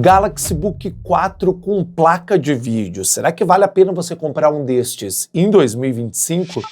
Galaxy Book 4 com placa de vídeo. Será que vale a pena você comprar um destes em 2025?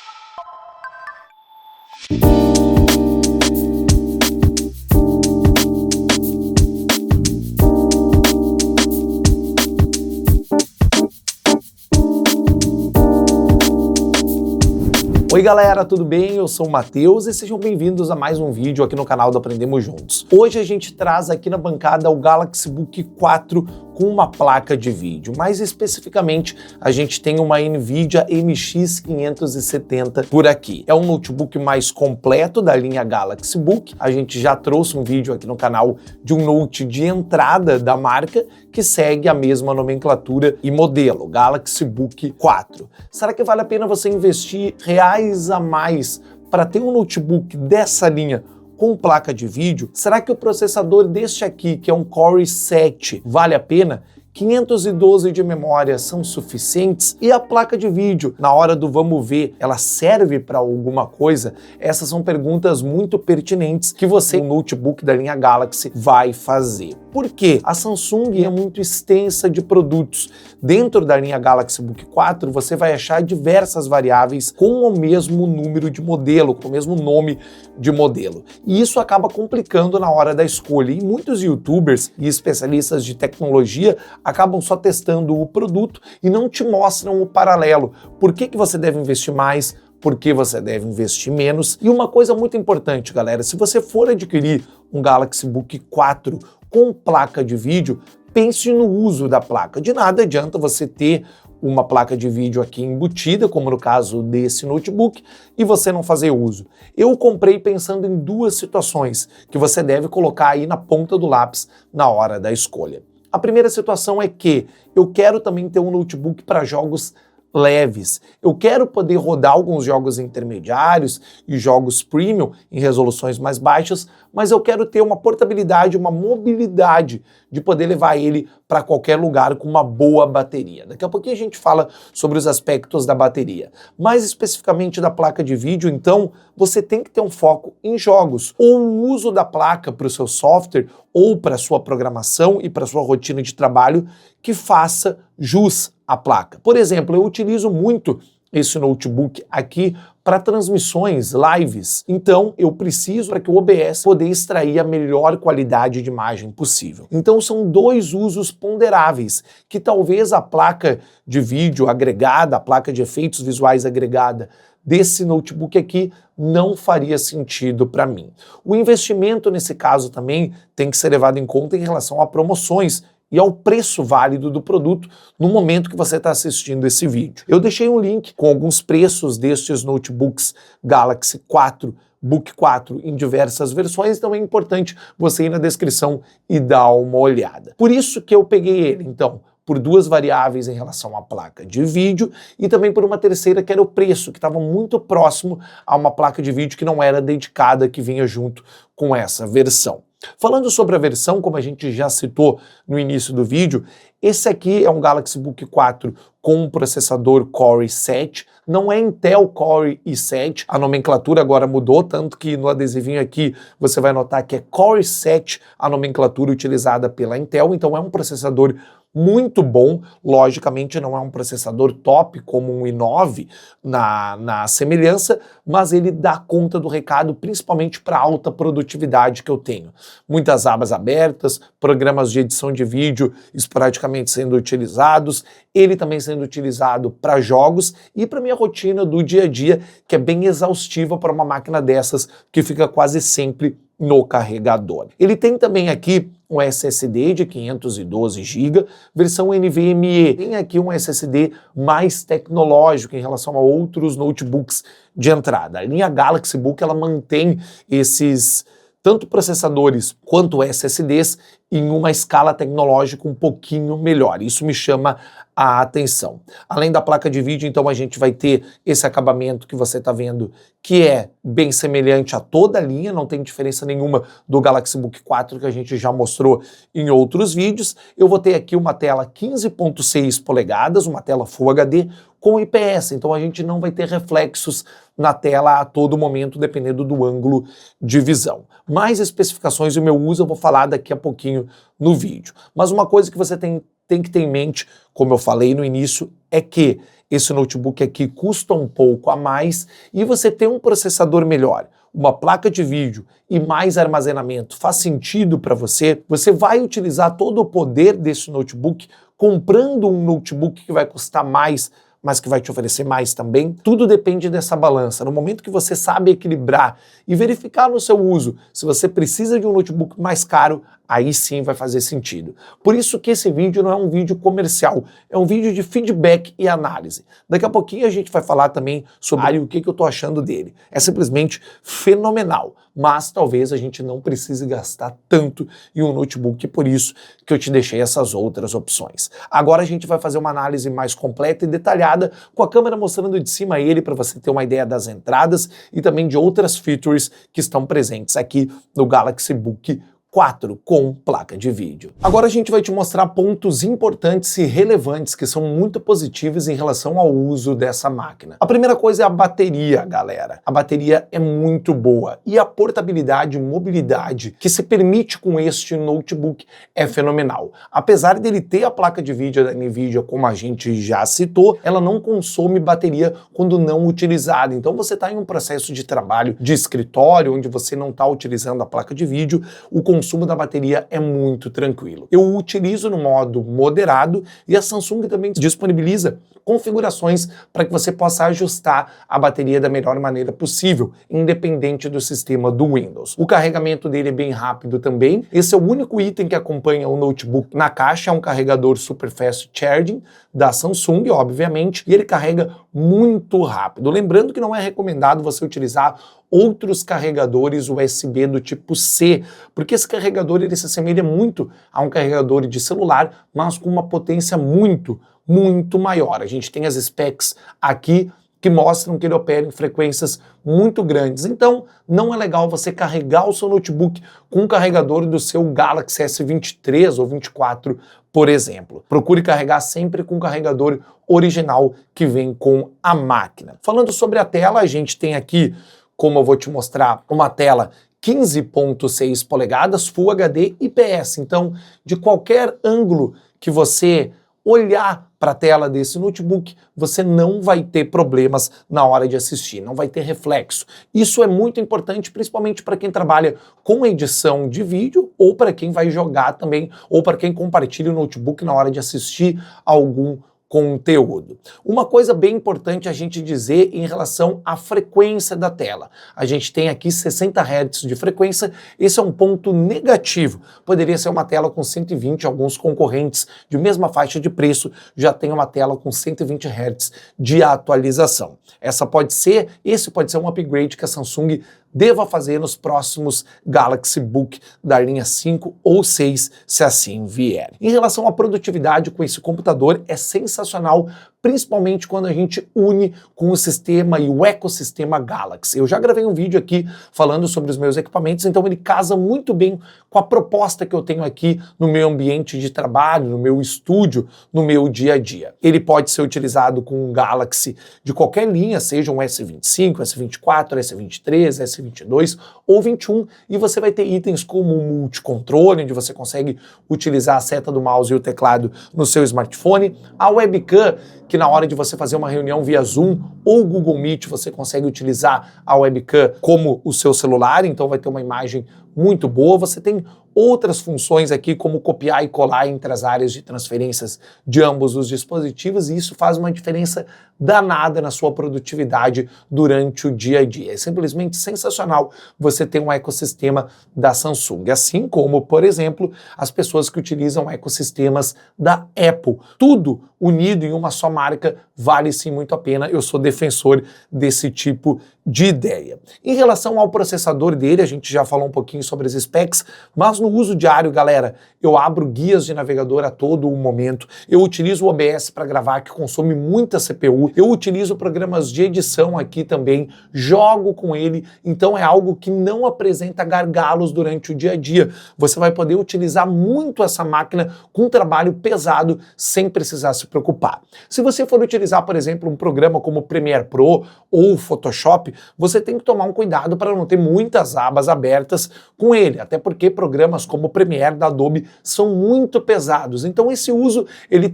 Oi galera, tudo bem? Eu sou o Matheus e sejam bem-vindos a mais um vídeo aqui no canal do Aprendemos Juntos. Hoje a gente traz aqui na bancada o Galaxy Book 4 com uma placa de vídeo. Mais especificamente, a gente tem uma NVIDIA MX 570 por aqui. É um notebook mais completo da linha Galaxy Book. A gente já trouxe um vídeo aqui no canal de um note de entrada da marca que segue a mesma nomenclatura e modelo, Galaxy Book 4. Será que vale a pena você investir reais a mais para ter um notebook dessa linha com placa de vídeo? Será que o processador deste aqui, que é um Core i7, vale a pena? 512 de memória são suficientes? E a placa de vídeo, na hora do vamos ver, ela serve para alguma coisa? Essas são perguntas muito pertinentes que você, no notebook da linha Galaxy, vai fazer. Por quê? A Samsung é muito extensa de produtos. Dentro da linha Galaxy Book 4, você vai achar diversas variáveis com o mesmo número de modelo, com o mesmo nome de modelo. E isso acaba complicando na hora da escolha. E muitos youtubers e especialistas de tecnologia acabam só testando o produto e não te mostram o paralelo. Por que você deve investir mais? Por que você deve investir menos? E uma coisa muito importante, galera, se você for adquirir um Galaxy Book 4 com placa de vídeo, pense no uso da placa. De nada adianta você ter uma placa de vídeo aqui embutida, como no caso desse notebook, e você não fazer uso. Eu comprei pensando em duas situações que você deve colocar aí na ponta do lápis na hora da escolha. A primeira situação é que eu quero também ter um notebook para jogos leves. Eu quero poder rodar alguns jogos intermediários e jogos premium em resoluções mais baixas, mas eu quero ter uma portabilidade, uma mobilidade de poder levar ele para qualquer lugar com uma boa bateria. Daqui a pouquinho a gente fala sobre os aspectos da bateria. Mais especificamente da placa de vídeo, então, você tem que ter um foco em jogos, ou o uso da placa para o seu software, ou para a sua programação e para a sua rotina de trabalho que faça jus à placa. Por exemplo, eu utilizo muito esse notebook aqui para transmissões, lives. Então, eu preciso para que o OBS poder extrair a melhor qualidade de imagem possível. Então, são dois usos ponderáveis que talvez a placa de vídeo agregada, a placa de efeitos visuais agregada desse notebook aqui não faria sentido para mim. O investimento nesse caso também tem que ser levado em conta em relação a promoções e ao preço válido do produto no momento que você está assistindo esse vídeo. Eu deixei um link com alguns preços destes notebooks Galaxy 4, Book 4 em diversas versões, então é importante você ir na descrição e dar uma olhada. Por isso que eu peguei ele, então, por duas variáveis em relação à placa de vídeo e também por uma terceira que era o preço, que estava muito próximo a uma placa de vídeo que não era dedicada, que vinha junto com essa versão. Falando sobre a versão, como a gente já citou no início do vídeo, esse aqui é um Galaxy Book 4 com um processador Core i7, não é Intel Core i7, a nomenclatura agora mudou, tanto que no adesivinho aqui você vai notar que é Core i7 a nomenclatura utilizada pela Intel, então é um processador muito bom, logicamente não é um processador top como um i9 na semelhança, mas ele dá conta do recado principalmente para a alta produtividade que eu tenho. Muitas abas abertas, programas de edição de vídeo esporadicamente sendo utilizados, ele também sendo utilizado para jogos e para minha rotina do dia a dia, que é bem exaustiva para uma máquina dessas que fica quase sempre no carregador. Ele tem também aqui um SSD de 512 GB, versão NVMe. Tem aqui um SSD mais tecnológico em relação a outros notebooks de entrada. A linha Galaxy Book ela mantém esses tanto processadores quanto SSDs em uma escala tecnológica um pouquinho melhor. Isso me chama a atenção. Além da placa de vídeo, então a gente vai ter esse acabamento que você está vendo, que é bem semelhante a toda a linha, não tem diferença nenhuma do Galaxy Book 4 que a gente já mostrou em outros vídeos. Eu vou ter aqui uma tela 15.6 polegadas, uma tela Full HD, com IPS, então a gente não vai ter reflexos na tela a todo momento, dependendo do ângulo de visão. Mais especificações e o meu uso eu vou falar daqui a pouquinho no vídeo. Mas uma coisa que você tem que ter em mente, como eu falei no início, é que esse notebook aqui custa um pouco a mais e você tem um processador melhor, uma placa de vídeo e mais armazenamento faz sentido para você, você vai utilizar todo o poder desse notebook comprando um notebook que vai custar mais, mas que vai te oferecer mais também. Tudo depende dessa balança. No momento que você sabe equilibrar e verificar no seu uso se você precisa de um notebook mais caro, aí sim vai fazer sentido. Por isso que esse vídeo não é um vídeo comercial, é um vídeo de feedback e análise. Daqui a pouquinho a gente vai falar também sobre o que eu tô achando dele. É simplesmente fenomenal, mas talvez a gente não precise gastar tanto em um notebook, por isso que eu te deixei essas outras opções. Agora a gente vai fazer uma análise mais completa e detalhada, com a câmera mostrando de cima ele para você ter uma ideia das entradas e também de outras features que estão presentes aqui no Galaxy Book 4 com placa de vídeo. Agora a gente vai te mostrar pontos importantes e relevantes que são muito positivos em relação ao uso dessa máquina. A primeira coisa é a bateria, galera. A bateria é muito boa e a portabilidade e mobilidade que se permite com este notebook é fenomenal. Apesar dele ter a placa de vídeo da NVIDIA, como a gente já citou, ela não consome bateria quando não utilizada. Então você está em um processo de trabalho de escritório, onde você não está utilizando a placa de vídeo, o consumo da bateria é muito tranquilo. Eu utilizo no modo moderado e a Samsung também disponibiliza configurações para que você possa ajustar a bateria da melhor maneira possível, independente do sistema do Windows. O carregamento dele é bem rápido também. Esse é o único item que acompanha o notebook na caixa, é um carregador Super Fast Charging da Samsung, obviamente, e ele carrega muito rápido. Lembrando que não é recomendado você utilizar outros carregadores USB do tipo C, porque esse carregador ele se assemelha muito a um carregador de celular, mas com uma potência muito maior. A gente tem as specs aqui que mostram que ele opera em frequências muito grandes. Então, não é legal você carregar o seu notebook com um carregador do seu Galaxy S23 ou 24, por exemplo. Procure carregar sempre com o carregador original que vem com a máquina. Falando sobre a tela, a gente tem aqui, como eu vou te mostrar, uma tela 15.6 polegadas, Full HD IPS. Então, de qualquer ângulo que você olhar para a tela desse notebook, você não vai ter problemas na hora de assistir, não vai ter reflexo. Isso é muito importante, principalmente para quem trabalha com edição de vídeo ou para quem vai jogar também, ou para quem compartilha o notebook na hora de assistir algum conteúdo. Uma coisa bem importante a gente dizer em relação à frequência da tela. A gente tem aqui 60 Hz de frequência, esse é um ponto negativo. Poderia ser uma tela com 120, alguns concorrentes de mesma faixa de preço já tem uma tela com 120 Hz de atualização. Esse pode ser um upgrade que a Samsung deva fazer nos próximos Galaxy Book da linha 5 ou 6, se assim vier. Em relação à produtividade com esse computador, é sensacional, principalmente quando a gente une com o sistema e o ecossistema Galaxy. Eu já gravei um vídeo aqui falando sobre os meus equipamentos, então ele casa muito bem com a proposta que eu tenho aqui no meu ambiente de trabalho, no meu estúdio, no meu dia a dia. Ele pode ser utilizado com um Galaxy de qualquer linha, seja um S25, S24, S23, S22 ou 21, e você vai ter itens como o multicontrole, onde você consegue utilizar a seta do mouse e o teclado no seu smartphone, a webcam, que na hora de você fazer uma reunião via Zoom ou Google Meet, você consegue utilizar a webcam como o seu celular, então vai ter uma imagem muito boa. Você tem outras funções aqui, como copiar e colar entre as áreas de transferências de ambos os dispositivos, e isso faz uma diferença danada na sua produtividade durante o dia a dia. É simplesmente sensacional você ter um ecossistema da Samsung, assim como, por exemplo, as pessoas que utilizam ecossistemas da Apple. Tudo unido em uma só marca vale sim muito a pena. Eu sou defensor desse tipo de ideia. Em relação ao processador dele, a gente já falou um pouquinho sobre as specs, mas no uso diário, galera, eu abro guias de navegador a todo o momento, eu utilizo o OBS para gravar, que consome muita CPU, eu utilizo programas de edição aqui também, jogo com ele, então é algo que não apresenta gargalos durante o dia a dia. Você vai poder utilizar muito essa máquina com um trabalho pesado sem precisar se preocupar. Se você for utilizar, por exemplo, um programa como Premiere Pro ou Photoshop, você tem que tomar um cuidado para não ter muitas abas abertas com ele, até porque programas como o Premiere da Adobe são muito pesados. Então esse uso, ele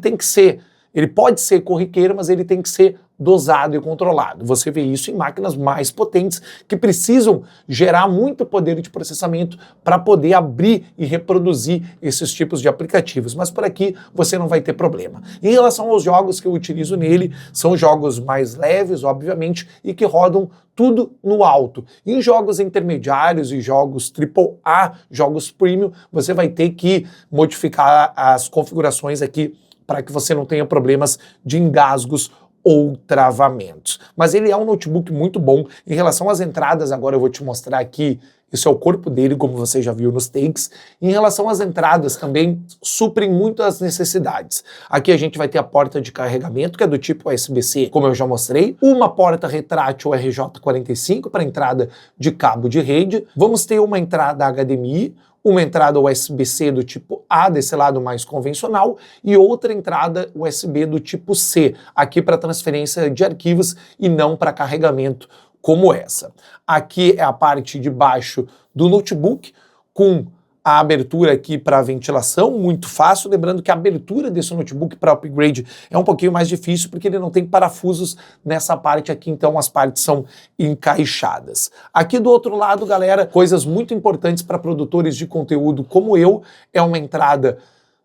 pode ser corriqueiro, mas ele tem que ser dosado e controlado. Você vê isso em máquinas mais potentes que precisam gerar muito poder de processamento para poder abrir e reproduzir esses tipos de aplicativos, mas por aqui você não vai ter problema. Em relação aos jogos que eu utilizo nele, são jogos mais leves, obviamente, e que rodam tudo no alto. Em jogos intermediários e jogos AAA, jogos premium, você vai ter que modificar as configurações aqui para que você não tenha problemas de engasgos ou travamentos. Mas ele é um notebook muito bom. Em relação às entradas, agora eu vou te mostrar aqui, isso é o corpo dele, como você já viu nos takes. Em relação às entradas, também suprem muito as necessidades. Aqui a gente vai ter a porta de carregamento, que é do tipo USB-C, como eu já mostrei, uma porta retrátil RJ45 para entrada de cabo de rede. Vamos ter uma entrada HDMI, uma entrada USB-C do tipo A, desse lado mais convencional, e outra entrada USB do tipo C, aqui para transferência de arquivos e não para carregamento como essa. Aqui é a parte de baixo do notebook, com a abertura aqui para ventilação, muito fácil, lembrando que a abertura desse notebook para upgrade é um pouquinho mais difícil porque ele não tem parafusos nessa parte aqui, então as partes são encaixadas. Aqui do outro lado, galera, coisas muito importantes para produtores de conteúdo como eu, é uma entrada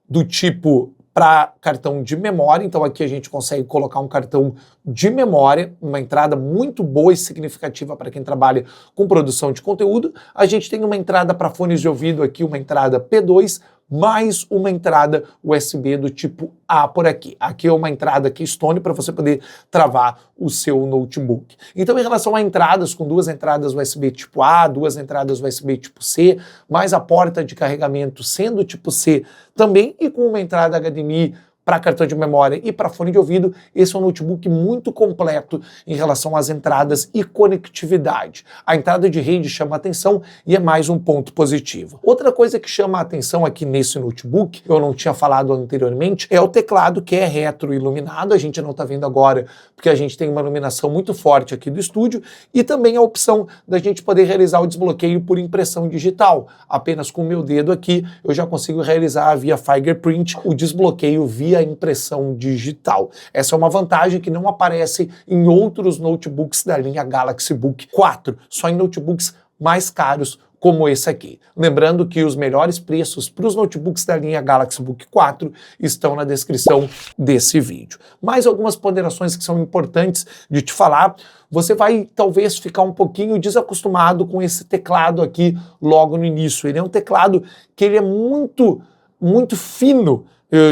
do tipo para cartão de memória, então aqui a gente consegue colocar um cartão de memória, uma entrada muito boa e significativa para quem trabalha com produção de conteúdo. A gente tem uma entrada para fones de ouvido aqui, uma entrada P2, mais uma entrada USB do tipo A por aqui. Aqui é uma entrada Keystone para você poder travar o seu notebook. Então, em relação a entradas, com duas entradas USB tipo A, duas entradas USB tipo C, mais a porta de carregamento sendo tipo C também, e com uma entrada HDMI para cartão de memória e para fone de ouvido, esse é um notebook muito completo em relação às entradas e conectividade. A entrada de rede chama a atenção e é mais um ponto positivo. Outra coisa que chama a atenção aqui nesse notebook, eu não tinha falado anteriormente, é o teclado, que é retroiluminado. A gente não está vendo agora porque a gente tem uma iluminação muito forte aqui do estúdio, e também a opção da gente poder realizar o desbloqueio por impressão digital. Apenas com o meu dedo aqui eu já consigo realizar via fingerprint o desbloqueio via impressão digital. Essa é uma vantagem que não aparece em outros notebooks da linha Galaxy Book 4, só em notebooks mais caros como esse aqui. Lembrando que os melhores preços para os notebooks da linha Galaxy Book 4 estão na descrição desse vídeo. Mais algumas ponderações que são importantes de te falar. Você vai talvez ficar um pouquinho desacostumado com esse teclado aqui logo no início. Ele é um teclado que ele é muito fino,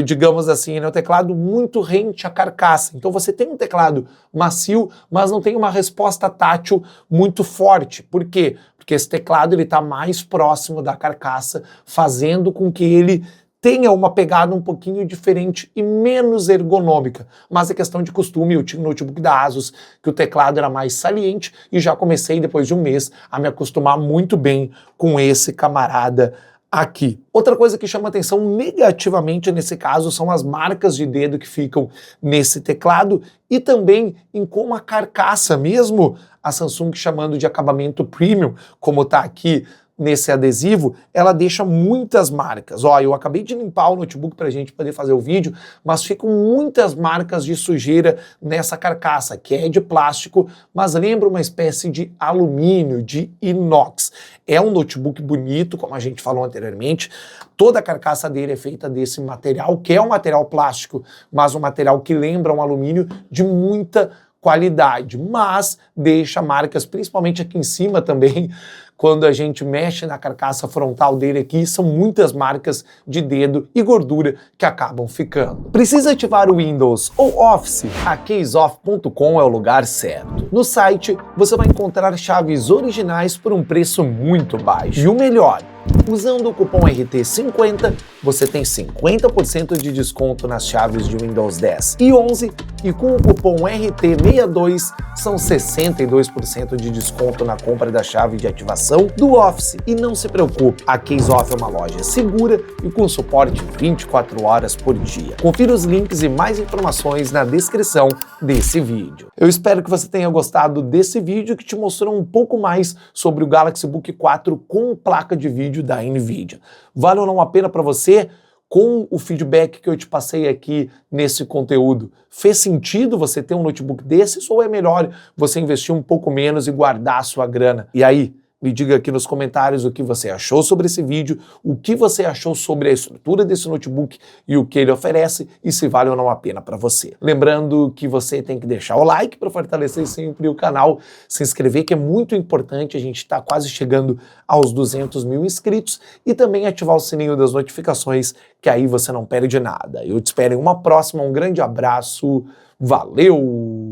digamos assim, ele é um teclado muito rente à carcaça. Então você tem um teclado macio, mas não tem uma resposta tátil muito forte. Por quê? Porque esse teclado ele está mais próximo da carcaça, fazendo com que ele tenha uma pegada um pouquinho diferente e menos ergonômica. Mas é questão de costume. Eu tinha um notebook da Asus que o teclado era mais saliente e já comecei, depois de um mês, a me acostumar muito bem com esse camarada aqui. Outra coisa que chama atenção negativamente nesse caso são as marcas de dedo que ficam nesse teclado e também em como a carcaça, mesmo a Samsung chamando de acabamento premium, como está aqui nesse adesivo, ela deixa muitas marcas. Ó, eu acabei de limpar o notebook para a gente poder fazer o vídeo, mas ficam muitas marcas de sujeira nessa carcaça, que é de plástico, mas lembra uma espécie de alumínio, de inox. É um notebook bonito, como a gente falou anteriormente. Toda a carcaça dele é feita desse material, que é um material plástico, mas um material que lembra um alumínio de muita qualidade, mas deixa marcas, principalmente aqui em cima também, quando a gente mexe na carcaça frontal dele aqui, são muitas marcas de dedo e gordura que acabam ficando. Precisa ativar o Windows ou Office? A Caseoff.com é o lugar certo. No site, você vai encontrar chaves originais por um preço muito baixo. E o melhor, usando o cupom RT50, você tem 50% de desconto nas chaves de Windows 10 e 11, e com o cupom RT62 são 62% de desconto na compra da chave de ativação do Office. E não se preocupe, a Caseoff é uma loja segura e com suporte 24 horas por dia. Confira os links e mais informações na descrição desse vídeo. Eu espero que você tenha gostado desse vídeo que te mostrou um pouco mais sobre o Galaxy Book 4 com placa de vídeo da NVIDIA. Vale ou não a pena para você? Com o feedback que eu te passei aqui nesse conteúdo, fez sentido você ter um notebook desses ou é melhor você investir um pouco menos e guardar a sua grana? E aí, me diga aqui nos comentários o que você achou sobre esse vídeo, o que você achou sobre a estrutura desse notebook e o que ele oferece e se vale ou não a pena para você. Lembrando que você tem que deixar o like para fortalecer sempre o canal, se inscrever, que é muito importante, a gente está quase chegando aos 200 mil inscritos, e também ativar o sininho das notificações, que aí você não perde nada. Eu te espero em uma próxima, um grande abraço, valeu!